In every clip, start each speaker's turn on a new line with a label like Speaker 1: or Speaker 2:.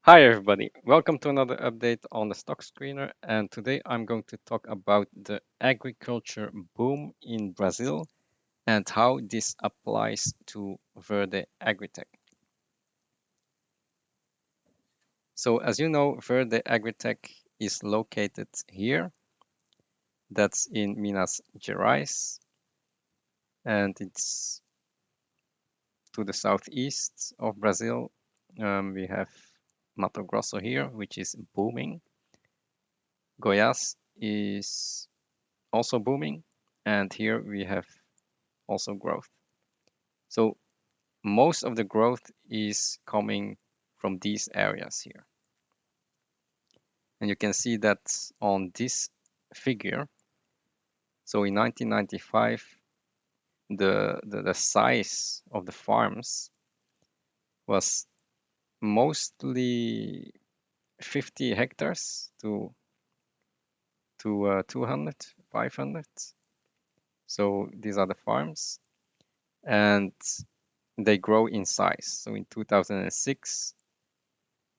Speaker 1: Hi everybody, welcome to another update on the stock screener, and today I'm going to talk about the agriculture boom in Brazil and how this applies to Verde Agritech. So as you know, Verde Agritech is located here, that's in Minas Gerais, and it's to the southeast of Brazil. We have Mato Grosso here, which is booming. Goiás is also booming, and here we have also growth. So most of the growth is coming from these areas here. And you can see that on this figure. So in 1995, the size of the farms was mostly 50 hectares to 200, 500. So these are the farms, and they grow in size. So in 2006,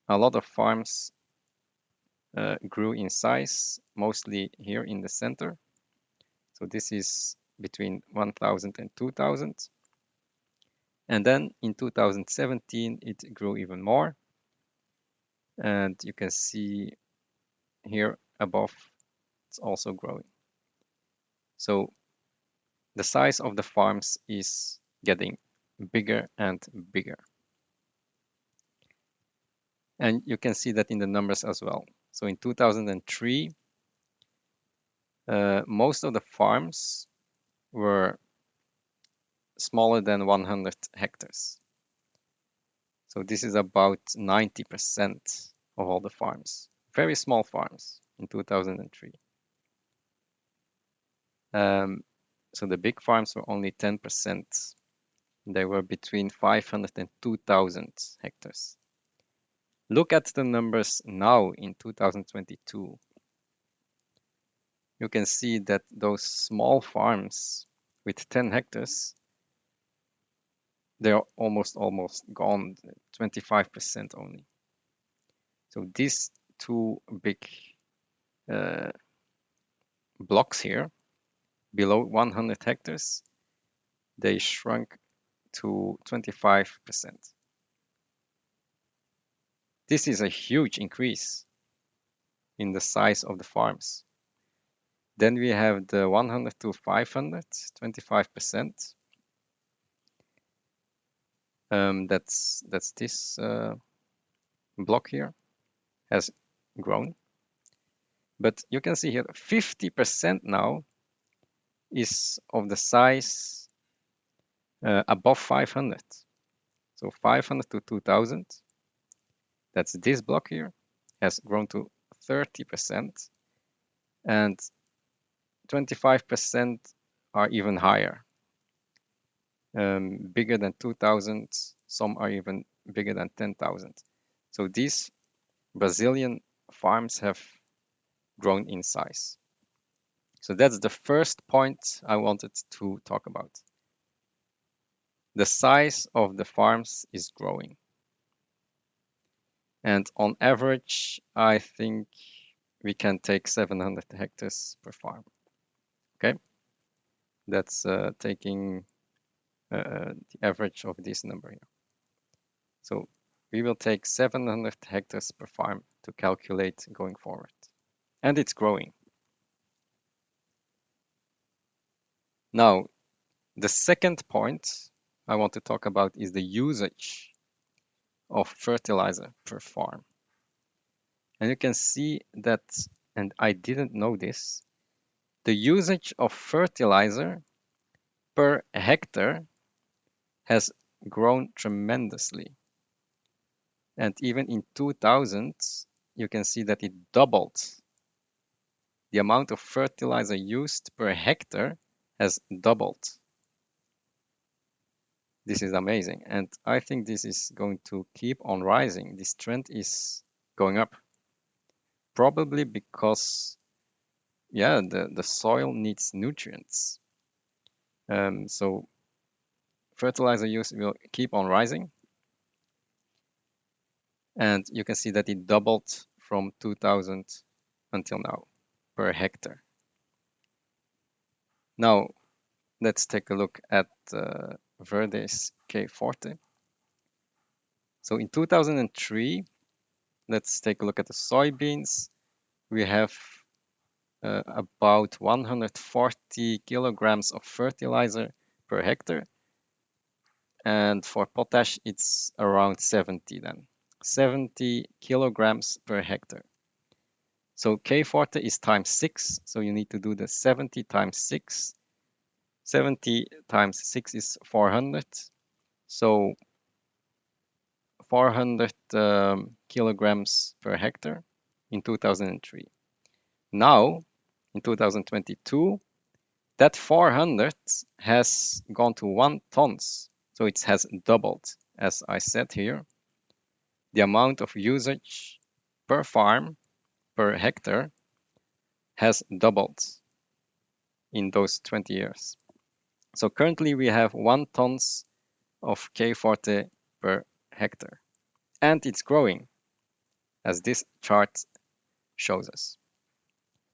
Speaker 1: a lot of farms grew in size, mostly here in the center. So this is between 1,000 and 2,000. And then in 2017, it grew even more. And you can see here above, it's also growing. So the size of the farms is getting bigger and bigger. And you can see that in the numbers as well. So in 2003, most of the farms were smaller than 100 hectares. So this is about 90% of all the farms, very small farms in 2003. So the big farms were only 10%. They were between 500 and 2,000 hectares. Look at the numbers now in 2022. You can see that those small farms with 10 hectares, they're almost gone, 25% only. So these two big blocks here, below 100 hectares, they shrunk to 25%. This is a huge increase in the size of the farms. Then we have the 100 to 500, 25%. That's this block here has grown. But you can see here 50% now is of the size above 500. So 500 to 2000, that's this block here, has grown to 30%, and 25% are even higher, bigger than 2,000. Some are even bigger than 10,000. So these Brazilian farms have grown in size. So that's the first point I wanted to talk about. The size of the farms is growing. And on average, I think we can take 700 hectares per farm. Okay, that's taking the average of this number here. So we will take 700 hectares per farm to calculate going forward. And it's growing. Now, the second point I want to talk about is the usage of fertilizer per farm. And you can see that, and I didn't know this, the usage of fertilizer per hectare has grown tremendously. And even in 2000, you can see that it doubled. The amount of fertilizer used per hectare has doubled. This is amazing. And I think this is going to keep on rising. This trend is going up. Probably because, yeah, the soil needs nutrients. So fertilizer use will keep on rising. And you can see that it doubled from 2000 until now per hectare. Now, let's take a look at Verde's K40. So in 2003, let's take a look at the soybeans. We have about 140 kilograms of fertilizer per hectare. And for potash, it's around 70 then. 70 kilograms per hectare. So K40 is times 6, so you need to do the 70 times 6. 70 times 6 is 400. So 400 kilograms per hectare in 2003. Now, in 2022, that 400 has gone to 1 tons. So it has doubled, as I said here. The amount of usage per farm, per hectare, has doubled in those 20 years. So currently we have 1 tons of K40 per hectare. And it's growing, as this chart shows us.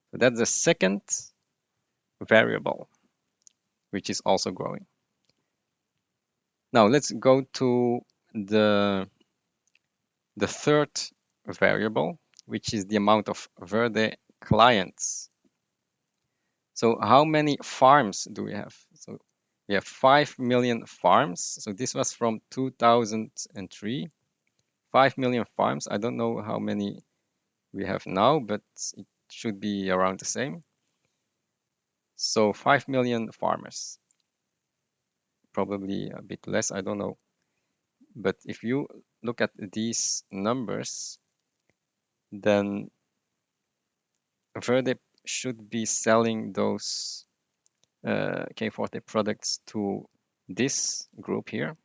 Speaker 1: So that's the second variable, which is also growing. Now let's go to the third variable, which is the amount of Verde clients. So how many farms do we have? So we have 5 million farms. So this was from 2003. 5 million farms. I don't know how many we have now, but it should be around the same. So 5 million farmers. Probably a bit less, I don't know. But if you look at these numbers, then Verde should be selling those K40 products to this group here,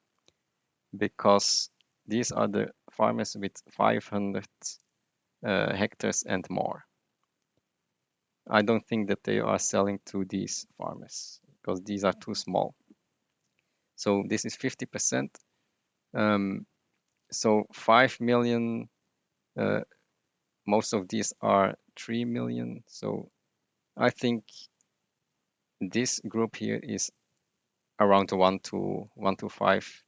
Speaker 1: because these are the farmers with 500 hectares and more. I don't think that they are selling to these farmers because these are too small. So this is 50%. So 5 million, most of these are 3 million. So I think this group here is around 1 to 5,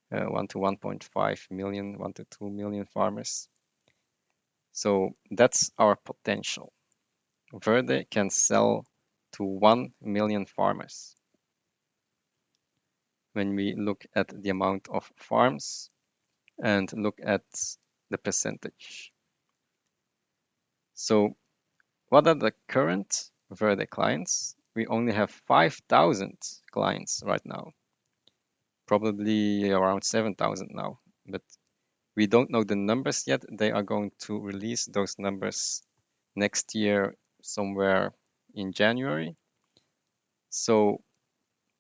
Speaker 1: 1 to 1.5 million, 1 to 2 million farmers. So that's our potential. Verde can sell to 1 million farmers. When we look at the amount of farms and look at the percentage. So what are the current Verde clients? We only have 5,000 clients right now. Probably around 7,000 now, but we don't know the numbers yet. They are going to release those numbers next year, somewhere in January. So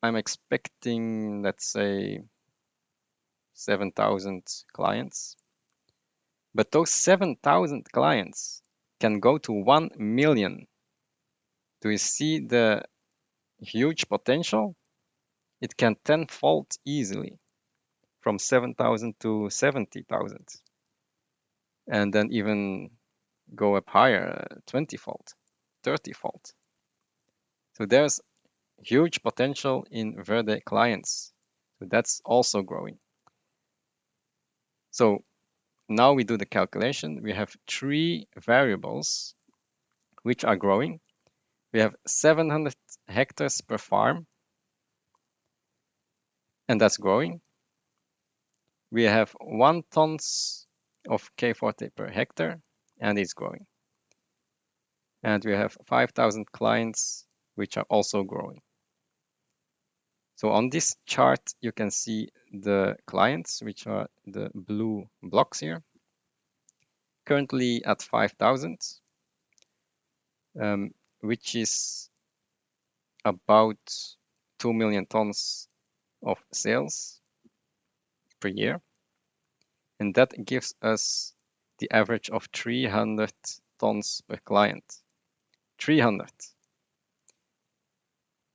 Speaker 1: I'm expecting, let's say, 7,000 clients. But those 7,000 clients can go to 1 million. Do you see the huge potential? It can tenfold easily from 7,000 to 70,000. And then even go up higher, 20-fold, 30-fold. So there's huge potential in Verde clients. So that's also growing. So now we do the calculation. We have 3 variables which are growing. We have 700 hectares per farm, and that's growing. We have 1 tons of K40 per hectare, and it's growing. And we have 5,000 clients, which are also growing. So on this chart, you can see the clients, which are the blue blocks here, currently at 5,000, which is about 2 million tons of sales per year. And that gives us the average of 300 tons per client. 300.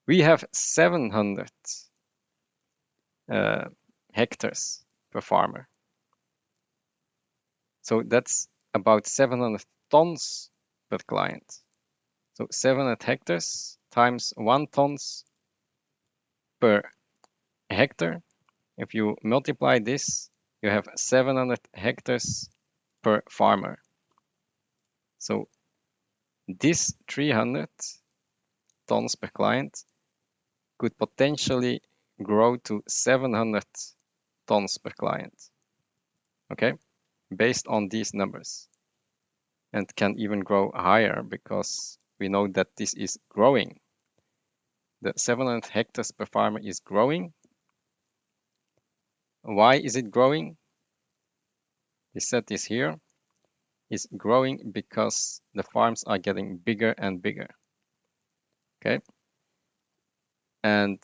Speaker 1: We have 700 hectares per farmer. So that's about 700 tons per client. So 700 hectares times 1 tons per hectare. If you multiply this, you have 700 hectares per farmer. So this 300 tons per client could potentially grow to 700 tons per client, okay, based on these numbers, and can even grow higher because we know that this is growing. The 700 hectares per farmer is growing. Why is it growing? We said this here. It's growing because the farms are getting bigger and bigger, okay? And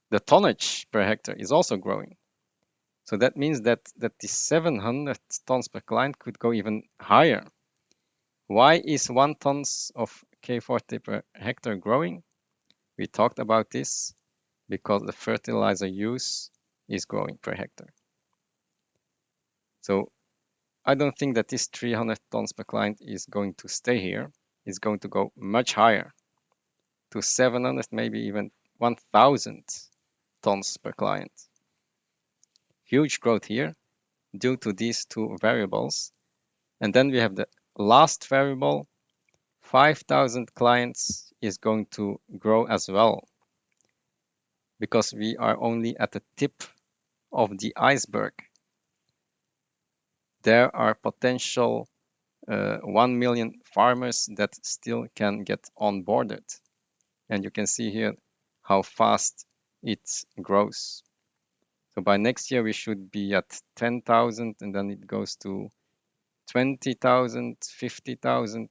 Speaker 1: the tonnage per hectare is also growing. So that means that the 700 tons per client could go even higher. Why is 1 tons of K40 per hectare growing? We talked about this because the fertilizer use is growing per hectare. So I don't think that this 300 tons per client is going to stay here. It's going to go much higher to 700, maybe even 1,000 tons per client. Huge growth here due to these two variables. And then we have the last variable, 5,000 clients is going to grow as well, because we are only at the tip of the iceberg. There are potential 1 million farmers that still can get onboarded. And you can see here how fast it grows. So by next year, we should be at 10,000, and then it goes to 20,000, 50,000.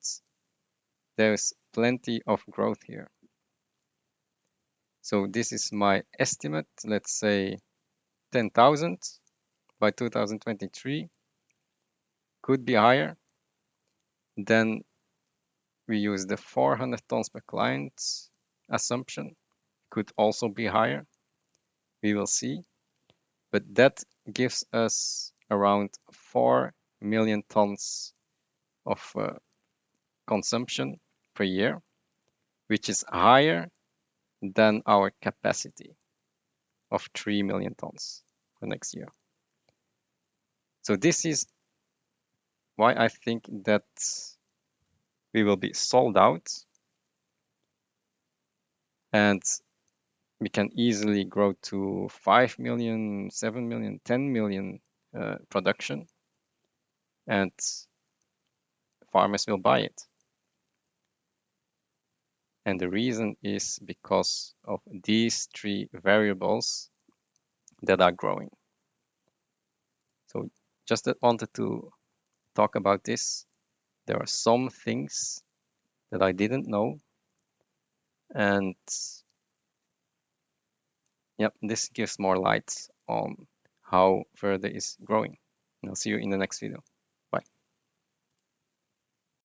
Speaker 1: There's plenty of growth here. So this is my estimate, let's say 10,000 by 2023, could be higher. Then we use the 400 tons per client assumption, could also be higher. We will see. But that gives us around 4 million tons of consumption per year, which is higher than our capacity of 3 million tons for next year. So this is why I think that we will be sold out, and we can easily grow to 5 million, 7 million, 10 million production, and farmers will buy it. And the reason is because of these three variables that are growing. So just wanted to talk about this. There are some things that I didn't know, and yep, this gives more light on how Verde is growing. And I'll see you in the next video.